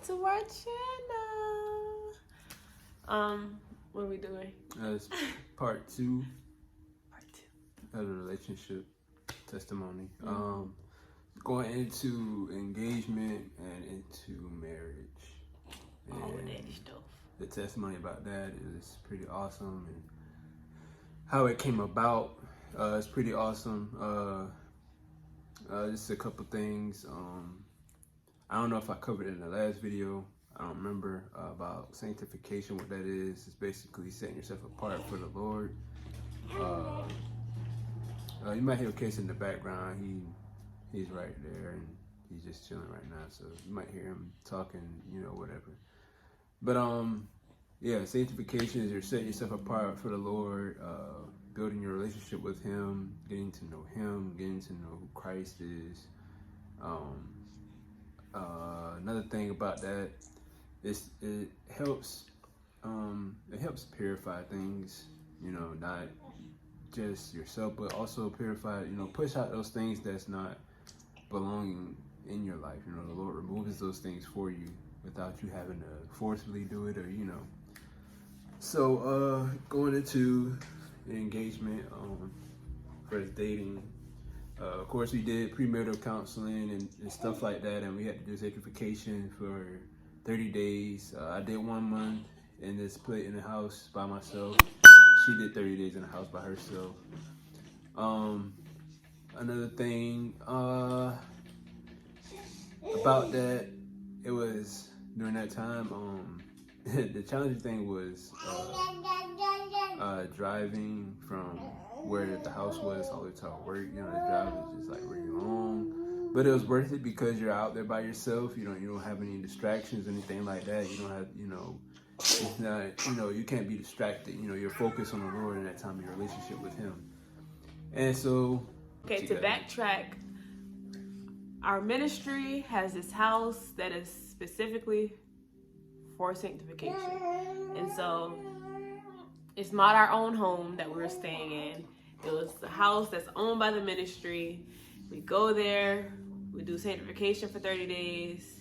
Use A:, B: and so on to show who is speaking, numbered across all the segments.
A: to our channel. What are we doing?
B: That's part 2 of the relationship testimony. Going into engagement and into marriage. And
A: all of that stuff.
B: The testimony about that is pretty awesome, and how it came about is pretty awesome. Just a couple things. I don't know if I covered it in the last video. I don't remember about sanctification, what that is. It's basically setting yourself apart for the Lord. You might hear a case in the background. He's right there, and he's just chilling right now. So you might hear him talking, whatever. But yeah, sanctification is you're setting yourself apart for the Lord, building your relationship with Him, getting to know Him, getting to know who Christ is. Another thing about that is it helps purify things, not just yourself, but also purify, push out those things that's not belonging in your life. The Lord removes those things for you without you having to forcefully do it, or So going into the engagement, first dating. Of course, we did premarital counseling and stuff like that, and we had to do sanctification for 30 days. I did 1 month in this place in the house by myself. She did 30 days in the house by herself. Another thing about that, it was during that time. The challenging thing was driving from where the house was all the way to our work. The drive was just like really long, but it was worth it because you're out there by yourself. You don't have any distractions, anything like that. You don't have, it's not, you can't be distracted. You're focused on the Lord in that time of your relationship with Him. And so,
A: okay, to backtrack, our ministry has this house that is specifically for sanctification, and so it's not our own home that we're staying in. It was the house that's owned by the ministry. We go there, we do sanctification for 30 days.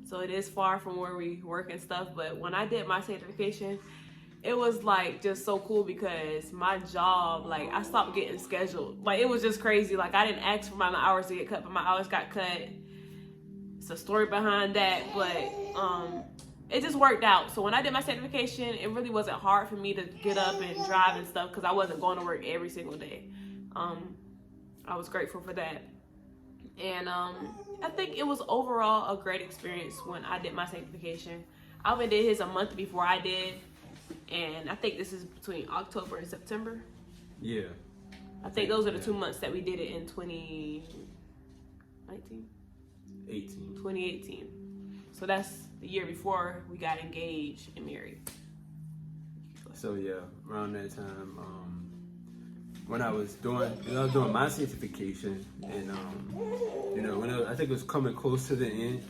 A: So it is far from where we work and stuff, but when I did my sanctification, it was like just so cool because my job, like I stopped getting scheduled. Like it was just crazy. Like I didn't ask for my hours to get cut, but my hours got cut. It's a story behind that, but it just worked out. So when I did my sanctification, it really wasn't hard for me to get up and drive and stuff because I wasn't going to work every single day. I was grateful for that. And I think it was overall a great experience when I did my sanctification. Alvin did his a month before I did. And I think this is between October and September.
B: Yeah.
A: I think those are the 2 months that we did it in 2018. So that's the year before we got engaged and married.
B: So yeah, around that time, when I was doing my sanctification, and when I think it was coming close to the end,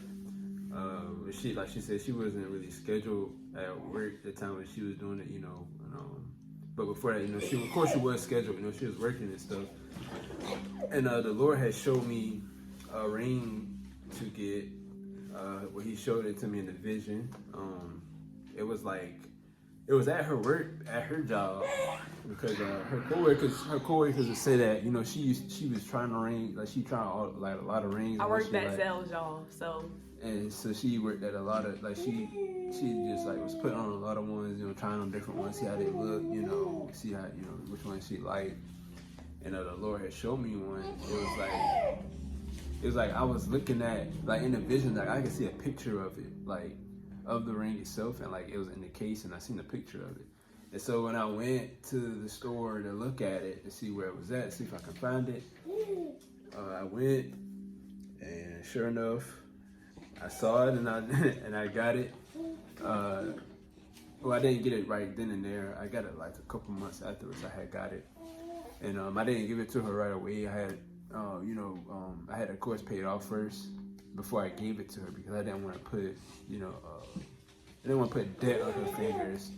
B: she said she wasn't really scheduled at work at the time when she was doing it, but before that, she was scheduled, she was working and stuff, and the Lord had showed me a ring to get. Well, He showed it to me in the vision. It was at her work, at her job, because her coworkers would say that she was trying to ring, like she tried a lot of rings.
A: I worked at sales, y'all, so.
B: And so she worked at a lot of, like she just like was putting on a lot of ones, trying on different ones, see how they look, see how which one she liked. And the Lord had showed me one. It was like I was looking at, like in the vision, like I could see a picture of it, like of the ring itself, and like it was in the case, and I seen a picture of it. And so when I went to the store to look at it to see where it was at, see if I could find it, I went, and sure enough, I saw it, and I got it. Well, I didn't get it right then and there. I got it like a couple months afterwards. I had got it, and I didn't give it to her right away. I had I had of course paid off first before I gave it to her because I didn't want to put, I didn't want to put debt on her fingers.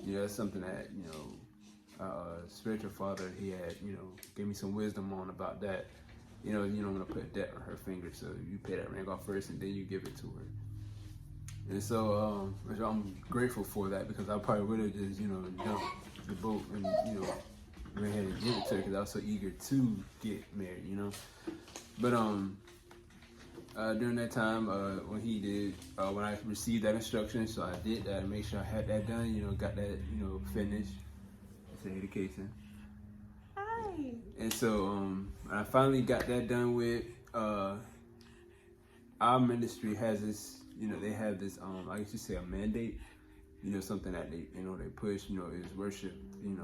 B: That's something that spiritual father, he had gave me some wisdom on about that. you don't want to put debt on her finger, so you pay that ring off first and then you give it to her. And so I'm grateful for that, because I probably would have just, jumped the boat and, went ahead and give it to her because I was so eager to get married, But during that time, when he did, when I received that instruction, so I did that and make sure I had that done, got that, finished. Say hey to Kaytlin.
A: Hi.
B: And so I finally got that done with. Our ministry has this, they have this, I guess you say a mandate, something that they, they push, is worship, and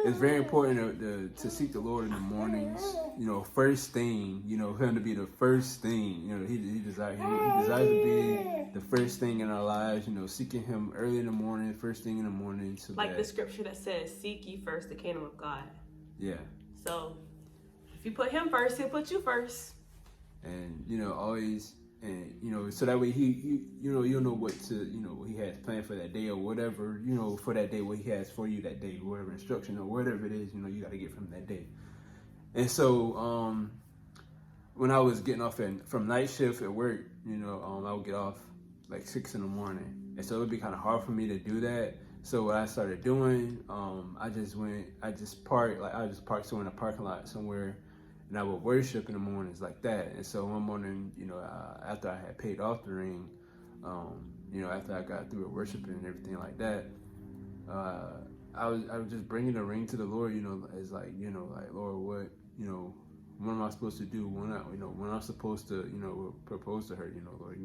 B: it's very important to seek the Lord in the mornings, first thing, him to be the first thing, he desires to be the first thing in our lives, seeking him early in the morning, first thing in the morning. So
A: like the scripture that says, seek ye first the kingdom of God.
B: Yeah.
A: So if you put him first, he'll put you first.
B: And, always, and, so that way you'll know what what he has planned for that day or whatever, for that day, what he has for you that day, whatever instruction or whatever it is, you got to get from that day. And so, when I was getting off from night shift at work, I would get off like 6 a.m. And so it would be kind of hard for me to do that. So what I started doing, I just parked somewhere in a parking lot somewhere, and I would worship in the mornings like that. And so one morning, after I had paid off the ring, after I got through with worshiping and everything like that, I was just bringing the ring to the Lord, as like, Lord, what am I supposed to do when I'm supposed to, propose to her, Lord,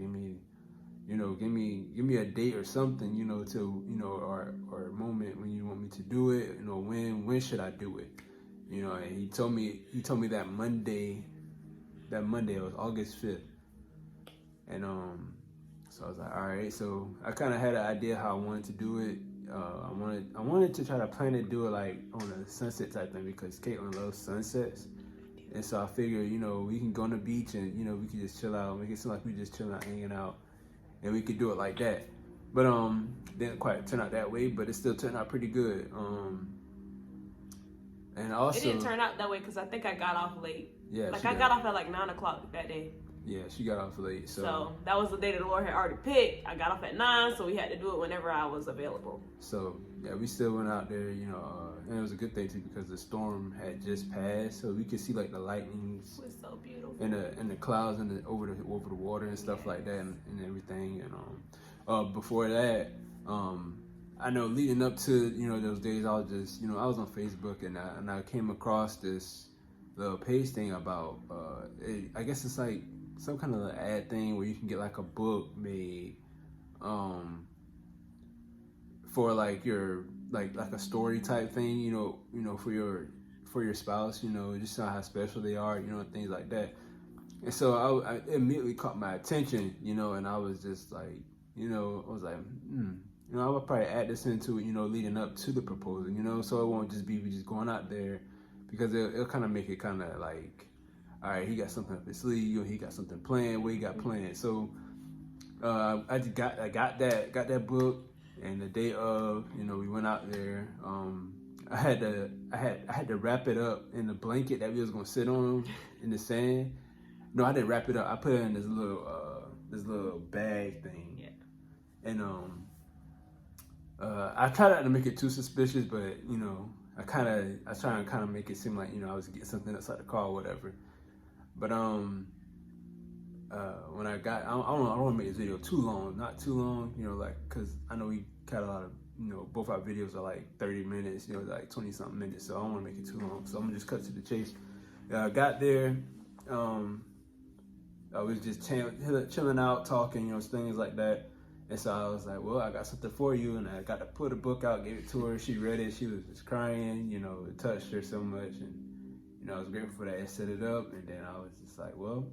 B: give me a date or something, or a moment when you want me to do it, when should I do it? And he told me that Monday, it was August 5th. And so I was like, all right. So I kind of had an idea how I wanted to do it. I wanted to try to plan to do it like on a sunset type thing, because Kaytlin loves sunsets. And so I figured, we can go on the beach and, we can just chill out, make it seem like we just chilling out, hanging out, and we could do it like that. But didn't quite turn out that way, but it still turned out pretty good. And also,
A: it didn't turn out that way because I think I got off late.
B: Yeah,
A: I got off at like 9 o'clock that day.
B: Yeah, she got off late. So
A: that was the day that the Lord had already picked. I got off at 9, so we had to do it whenever I was available.
B: So yeah, we still went out there, and it was a good thing too, because the storm had just passed, so we could see like the lightnings.
A: It was so beautiful.
B: And the clouds and over the water and stuff like that and everything. And before that, I know leading up to those days, I was just I was on Facebook and I came across this little page thing about I guess it's like some kind of ad thing where you can get like a book made for like your like a story type thing, for your spouse, just how special they are, things like that. And so I immediately caught my attention, and I was just like, I was like, I would probably add this into it, leading up to the proposal, so it won't just be we just going out there, because it'll kind of make it kind of like, all right, he got something up his sleeve, he got something planned, what he got planned. So I got that book, and the day of, we went out there. I had to wrap it up in the blanket that we was gonna sit on in the sand. No, I didn't wrap it up. I put it in this little bag thing. Yeah. And I tried not to make it too suspicious, but I was trying to kind of make it seem like I was getting something outside the car or whatever. But when I don't want to make this video too long, not too long, because I know we got a lot of, both our videos are like 30 minutes, like 20 something minutes, so I don't want to make it too long. So I'm gonna just cut to the chase. I got there, I was just chilling out, talking, things like that. And so I was like, well, I got something for you. And I got to pull the book out, gave it to her. She read it. She was just crying, it touched her so much. And, I was grateful for that. I set it up. And then I was just like, well,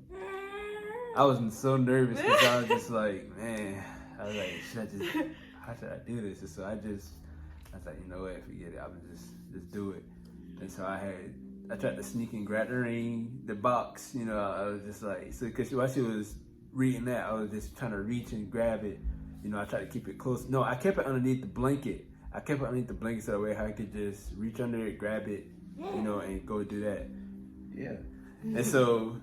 B: I was so nervous because I was just like, man, I was like, how should I do this? And so I was like, you know what, forget it. I would just do it. And so I tried to sneak and grab the ring, the box, I was just like, so because while she was reading that, I was just trying to reach and grab it. I tried to keep it close. No, I kept it underneath the blanket. So that way I could just reach under it, grab it, and go do that. Yeah. And so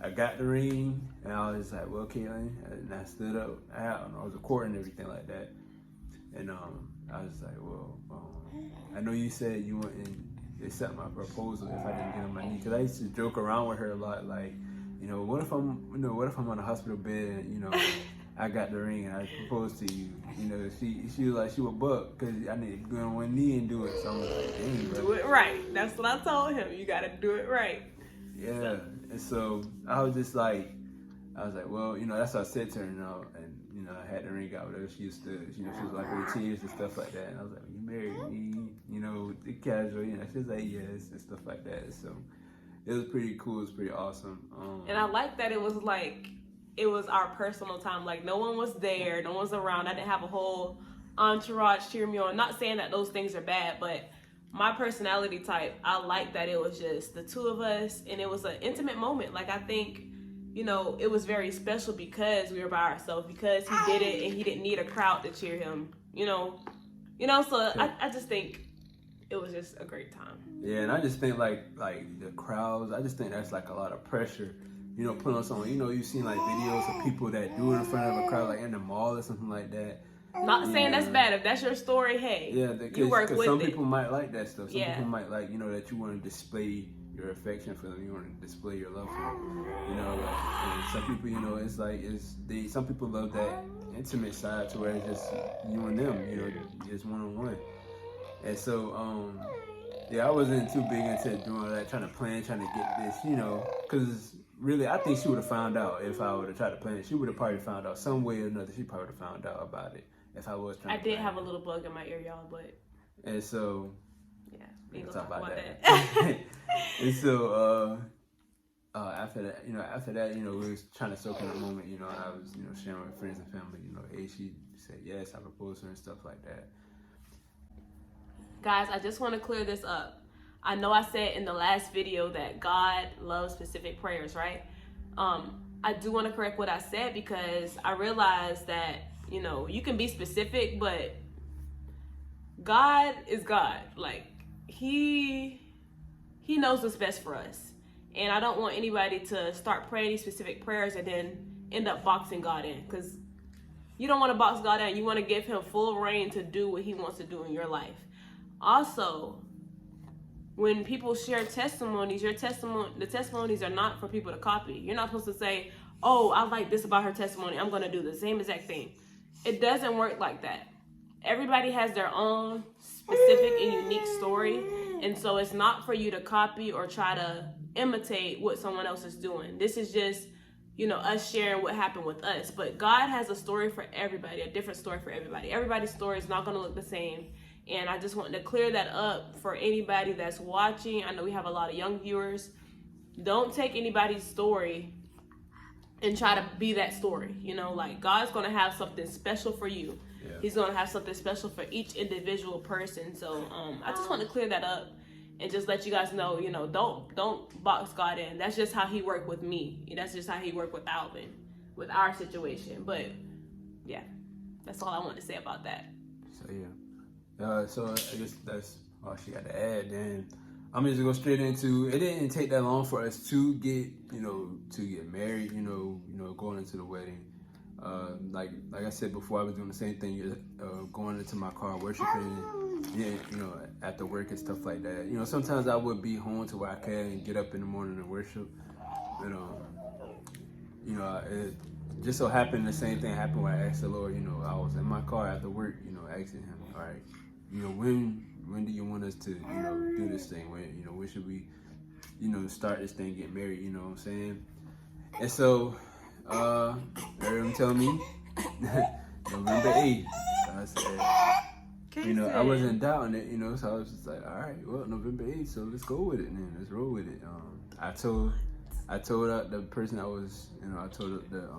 B: I got the ring, and I was like, well, Kaytlin, and I stood up. I was recording everything like that. And I was like, well, I know you said you wouldn't accept my proposal if I didn't get on my knee. Because I used to joke around with her a lot, like, what if I'm on a hospital bed and, I got the ring and I proposed to you. She was like, she would buck because I need to go on one knee and do it. So I'm like, dang, bro.
A: Do it right. That's what I told him. You got to do it right.
B: Yeah. And so I was just like, well, that's what I said to her, and I had the ring out with her. She used to, she was like with tears and stuff like that. And I was like, you married me, the casual, she was like, yes, and stuff like that. So it was pretty cool. It was pretty awesome.
A: And I like that it was our personal time. Like, no one was there, no one was around. I didn't have a whole entourage cheer me on. Not saying that those things are bad, but my personality type, I like that it was just the two of us, and it was an intimate moment. Like, I think, it was very special because we were by ourselves, because he did it and he didn't need a crowd to cheer him, so I just think it was just a great time.
B: Yeah, and I just think like the crowds, I just think that's like a lot of pressure, put on someone. You've seen like videos of people that do it in front of a crowd, like in the mall or something like that.
A: Not saying that's bad. If that's your story, hey, you work with it.
B: Some people might like that stuff. Some people might like, that you want to display your affection for them. You want to display your love for them. And some people, it's like, some people love that intimate side to where it's just you and them, just one-on-one. And so, I wasn't too big into doing all that, trying to get this, because really, I think she would have found out if I would have tried to plan it. She would have probably found out some way or another. She probably would have found out about it if I was trying.
A: I did have a little bug in my ear, y'all, but.
B: And so.
A: Yeah, we ain't gonna
B: talk about
A: that.
B: And so after that, we was trying to soak in the moment. I was, sharing with friends and family. Hey, she said yes, I proposed to her and stuff like that.
A: Guys, I just want to clear this up. I know I said in the last video that God loves specific prayers, right? I do want to correct what I said, because I realized that, you can be specific, but God is God. Like, he knows what's best for us. And I don't want anybody to start praying these specific prayers and then end up boxing God in, because you don't want to box God in. You want to give him full reign to do what he wants to do in your life. Also, when people share testimonies, the testimonies are not for people to copy. You're not supposed to say, oh, I like this about her testimony, I'm going to do the same exact thing. It doesn't work like that. Everybody has their own specific and unique story. And so it's not for you to copy or try to imitate what someone else is doing. This is just, us sharing what happened with us. But God has a story for everybody, a different story for everybody. Everybody's story is not going to look the same. And I just wanted to clear that up for anybody that's watching. I know we have a lot of young viewers. Don't take anybody's story and try to be that story. Like, God's going to have something special for you. Yeah. He's going to have something special for each individual person. So I just want to clear that up and just let you guys know, don't box God in. That's just how he worked with me. That's just how he worked with Alvin, with our situation. But yeah, that's all I want to say about that.
B: So yeah. So I guess that's all she got to add. Then I'm just gonna go straight into it. Didn't take that long for us to get married. Going into the wedding. Like I said before, I was doing the same thing. Going into my car, worshiping. After work and stuff like that. Sometimes I would be home to where I can get up in the morning and worship. It just so happened the same thing happened when I asked the Lord. I was in my car after work. Asking him, all right. When do you want us to, do this thing? When should we, start this thing, get married? You know what I'm saying? And so, everyone telling me November 8th. So I said, I wasn't doubting it, so I was just like, all right, well, November 8th, so let's go with it, man. Let's roll with it. I told the person I was, I told the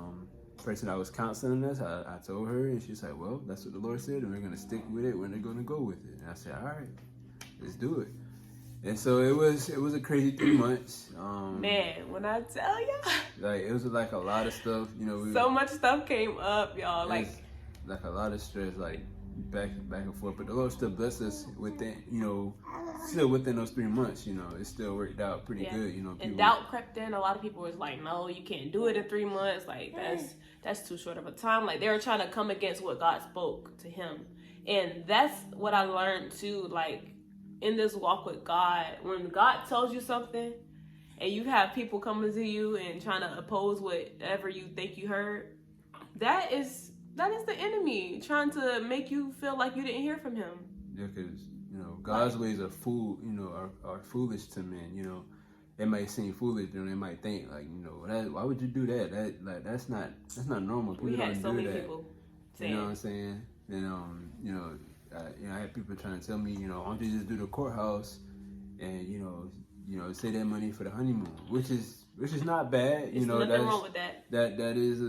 B: person I was counseling us, I told her, and she's like, well, that's what the Lord said, and we're going to stick with it when they're going to go with it. And I said, all right, let's do it. And so it was a crazy 3 months.
A: Man, when I tell you,
B: like, it was like a lot of stuff,
A: so much stuff came up, y'all. Like
B: a lot of stress. Like, back and forth, but the Lord still blessed us within, still within those 3 months. It still worked out pretty good. People,
A: and doubt crept in. A lot of people was like, no, you can't do it in 3 months. Like that's too short of a time. Like they were trying to come against what God spoke to him, and that's what I learned too. Like in this walk with God, when God tells you something, and you have people coming to you and trying to oppose whatever you think you heard, that is the enemy trying to make you feel like you didn't hear from him.
B: Yeah, because God's ways are are foolish to men. It might seem foolish, they might think like, why would you do that? That's not normal. People
A: We had
B: don't
A: so
B: do
A: many
B: that.
A: people saying,
B: You know what I'm saying? And I had people trying to tell me, why don't you just do the courthouse and save that money for the honeymoon, which is not bad.
A: There's nothing wrong with that.
B: That is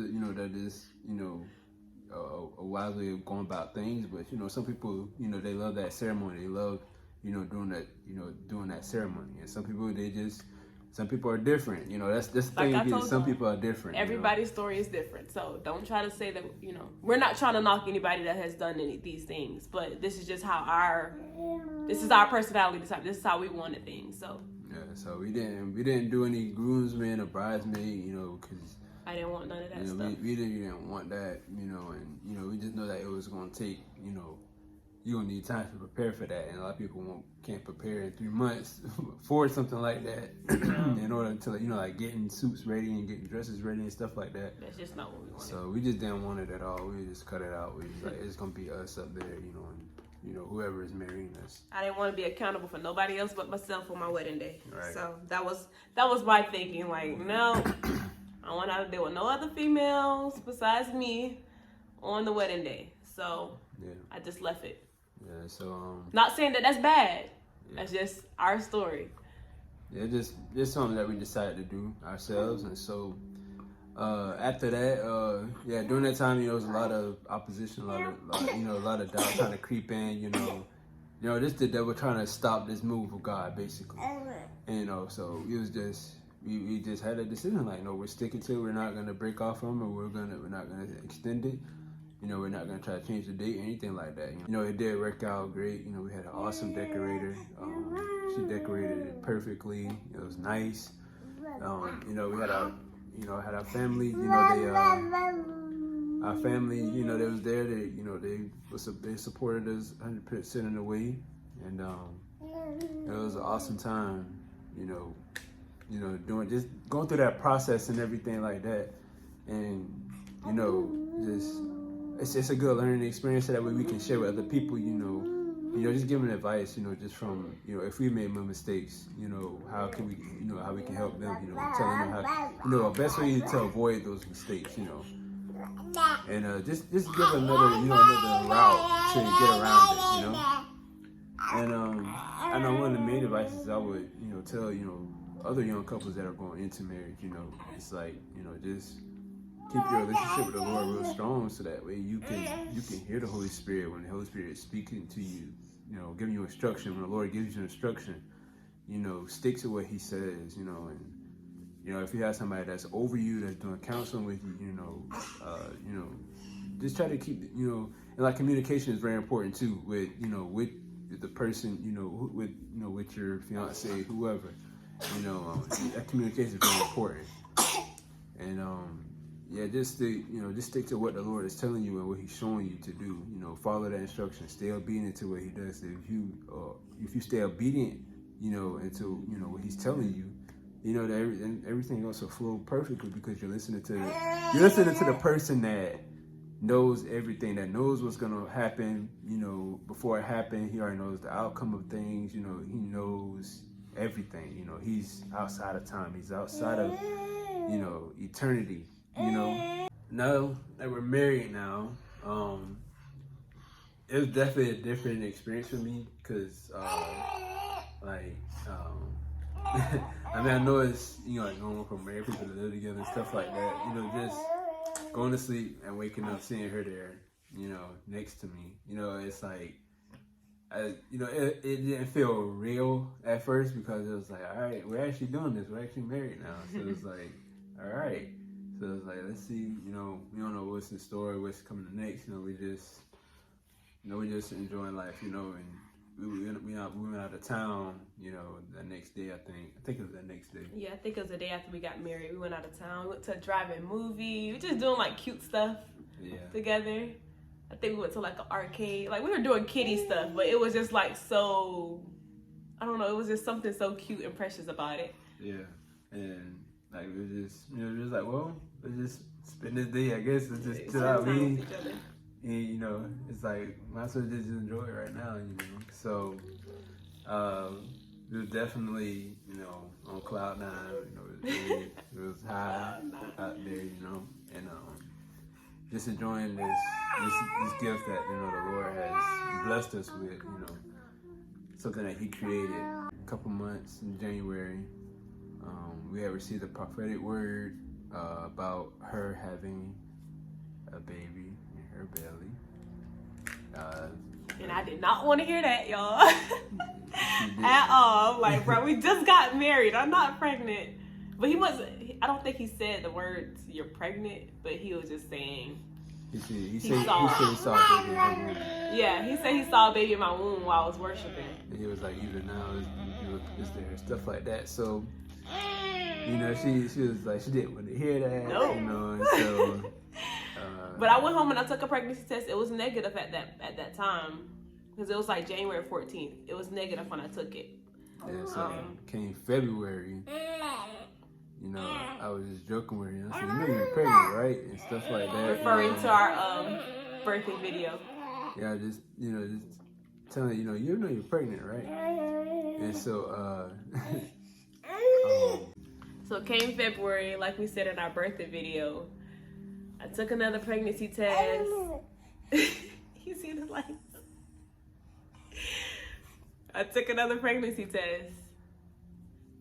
B: a wise way of going about things, but some people they love that ceremony. They love doing that ceremony, and some people are different. That's the thing. Some people are different.
A: Everybody's story is different, so don't try to say that. We're not trying to knock anybody that has done any of these things, but this is just how this is our personality. This is how we wanted things. So
B: yeah, so we didn't do any groomsmen or bridesmaid, because
A: I didn't want none of that stuff.
B: We didn't want that, and we just know that it was going to take, you're going to need time to prepare for that, and a lot of people can't prepare in 3 months for something like that in order to, like getting suits ready and getting dresses ready and stuff like that.
A: That's just not what we wanted.
B: So we just didn't want it at all. We just cut it out. We just like, it's going to be us up there, and whoever is marrying us.
A: I didn't want to be accountable for nobody else but myself on my wedding day.
B: Right.
A: So that was my thinking. Like, no, I want to deal with no other females besides me on the wedding day. So
B: yeah.
A: I just left it.
B: Yeah. So
A: not saying that that's bad.
B: Yeah.
A: That's just our story.
B: Yeah, just something that we decided to do ourselves, and so after that, during that time, there was a lot of opposition, a lot of doubt trying to creep in, just the devil trying to stop this move of God, basically. And so it was just we just had a decision, like, no, we're sticking to it. We're not gonna break off from it. We're not gonna extend it. We're not gonna try to change the date or anything like that. It did work out great. We had an awesome decorator. She decorated it perfectly. It was nice. We had our family. Our family. They was there. They supported us 100% in the way, and it was an awesome time. Going through that process and everything like that, and it's a good learning experience, so that way we can share with other people. Just giving advice. Just from if we made mistakes, how can we how we can help them. Telling them how the best way to avoid those mistakes. And just give another another route to get around it. And I know one of the main advices I would tell other young couples that are going into marriage, it's like just keep your relationship with the Lord real strong, so that way you can hear the Holy Spirit when the Holy Spirit is speaking to you, giving you instruction. When the Lord gives you instruction, stick to what He says, and if you have somebody that's over you, that's doing counseling with you, just try to keep, and like communication is very important too, with the person, with your fiance, whoever, that communication is very important. And just stick to what the Lord is telling you and what He's showing you to do. Follow that instruction. Stay obedient to what He does. If you stay obedient, into what He's telling you, that everything else will flow perfectly, because you're listening to the person that knows everything, that knows what's gonna happen. Before it happened, He already knows the outcome of things. He knows everything. He's outside of time. He's outside of eternity. Now that we're married now, it was definitely a different experience for me, because I know it's like normal for married people to live together and stuff like that. Just going to sleep and waking up, seeing her there, next to me. It's like, it didn't feel real at first, because it was like, all right, we're actually doing this. We're actually married now. So it's like, all right. So it's like, let's see, we don't know what's in store, what's coming next. We we're just enjoying life, and we went out of town, the next day. I think it was the next day.
A: Yeah, I think it was the day after we got married. We went out of town. We went to a drive-in movie. We were just doing like cute stuff together. I think we went to like an arcade. Like we were doing kiddie stuff, but it was just like so, I don't know, it was just something so cute and precious about it.
B: Yeah, and like we were just, just like, well, let's just spend this day, I guess. Let's just chill out. And it's like, might as well just enjoy it right now, So, we were definitely, on cloud nine. It was high out there, and just enjoying this gift that the Lord has blessed us with, something that He created. A couple months in January, we had received a prophetic word about her having a baby in her belly.
A: And I did not want to hear that, y'all. At all. Like, bro, we just got married. I'm not pregnant. But I don't think he said the words, "you're pregnant," but he was just saying.
B: He said he saw a baby in her womb.
A: Yeah, he said he saw a baby in my womb while I was worshiping.
B: And he was like, even now, is there, stuff like that. So, she was like, she didn't want to hear that.
A: Nope.
B: And so.
A: But I went home and I took a pregnancy test. It was negative at that time because it was like January 14th. It was negative when I took it.
B: Yeah, so came February. I was just joking with her. I said, you're pregnant, right? And stuff like that.
A: Referring to our birthday video.
B: Yeah, just telling her, you're pregnant, right? And so,
A: so came February, like we said in our birthday video. I took another pregnancy test. You see the lights? I took another pregnancy test.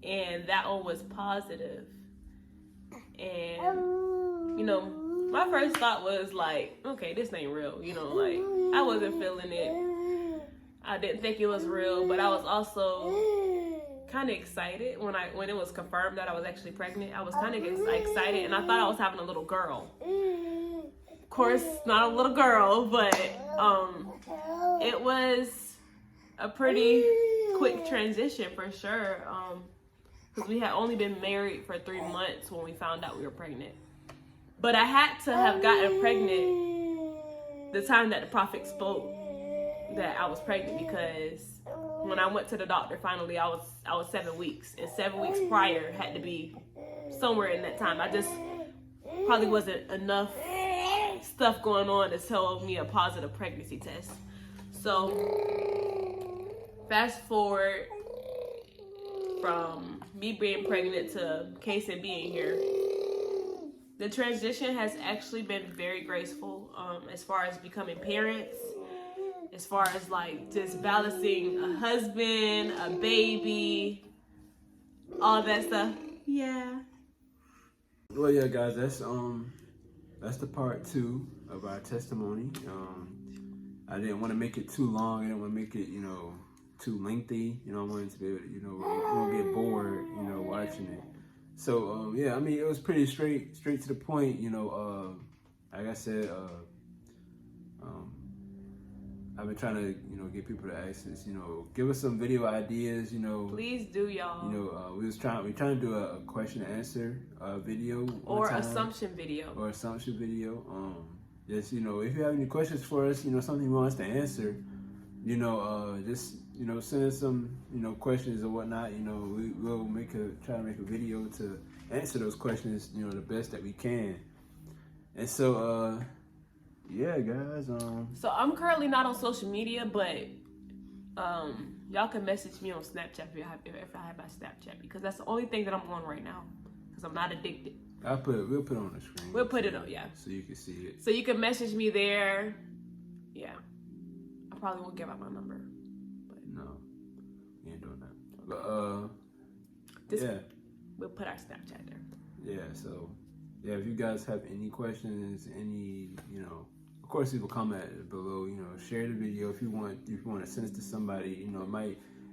A: And that one was positive. And, my first thought was like, okay, this ain't real. Like, I wasn't feeling it. I didn't think it was real, but I was also kind of excited when it was confirmed that I was actually pregnant. I was kind of excited, and I thought I was having a little girl. Of course, not a little girl, but it was a pretty quick transition for sure. Because we had only been married for 3 months when we found out we were pregnant. But I had to have gotten pregnant the time that the prophet spoke that I was pregnant, because when I went to the doctor finally, I was 7 weeks, and 7 weeks prior had to be somewhere in that time. I just probably wasn't enough stuff going on to tell me a positive pregnancy test. So fast forward from me being pregnant to Kaytlin being here. The transition has actually been very graceful, as far as becoming parents, as far as like just balancing a husband, a baby, all that stuff. Yeah.
B: Well, yeah, guys, that's the part 2 of our testimony. I didn't want to make it too long. I didn't want to make it, too lengthy. I wanted to be able to, we won't get bored, watching it. So, yeah, I mean, it was pretty straight to the point, like I said, I've been trying to, get people to ask us, give us some video ideas,
A: Please do, y'all.
B: We're trying to do a question and answer video.
A: Or assumption video.
B: Just, if you have any questions for us, something you want us to answer, just, send us some, questions or whatnot. We'll try to make a video to answer those questions, the best that we can. And so, yeah, guys.
A: So I'm currently not on social media, but y'all can message me on Snapchat if I have my Snapchat, because that's the only thing that I'm on right now, because I'm not addicted.
B: We'll put it on the screen.
A: We'll put it on, yeah.
B: So you can see it.
A: So you can message me there. Yeah. I probably won't give out my number. But
B: no. You ain't doing that. But yeah.
A: We'll put our Snapchat there.
B: Yeah, so yeah, if you guys have any questions, any, of course leave a comment below, share the video if you want to send it to somebody, it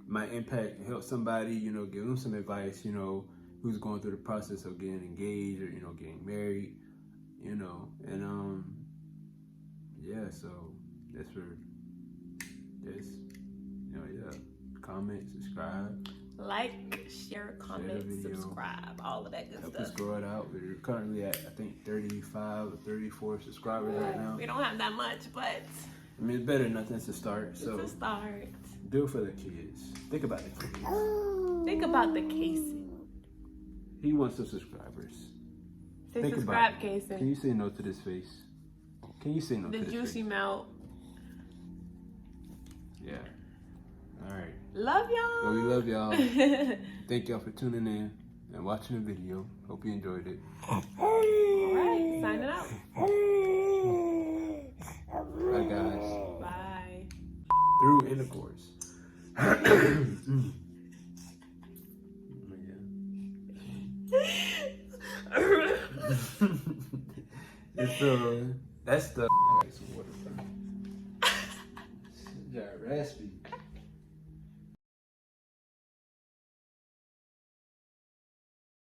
B: might impact and help somebody, give them some advice, who's going through the process of getting engaged or, getting married, and yeah, so that's where just, comment, subscribe.
A: Like, share, comment,
B: video.
A: subscribe, all of that good
B: Help
A: stuff.
B: us grow it out. We're currently at, I think, 35 or 34 subscribers right now.
A: We don't have that much, but
B: I mean, it's better than nothing to start. So
A: it's a start.
B: do it for the kids. Think about the kids.
A: Think about the Casey.
B: He wants some subscribers.
A: Say
B: Think
A: subscribe,
B: about it.
A: Casey.
B: Can you say no to this face? Can you say no to
A: The
B: this
A: juicy
B: face?
A: mouth.
B: Yeah. All right.
A: Love y'all.
B: Well, we love y'all. Thank y'all for tuning in and watching the video. Hope you enjoyed it.
A: All right, signing out.
B: Bye, guys.
A: Bye.
B: Through intercourse. It's that's the. I got some water. Yeah, raspy.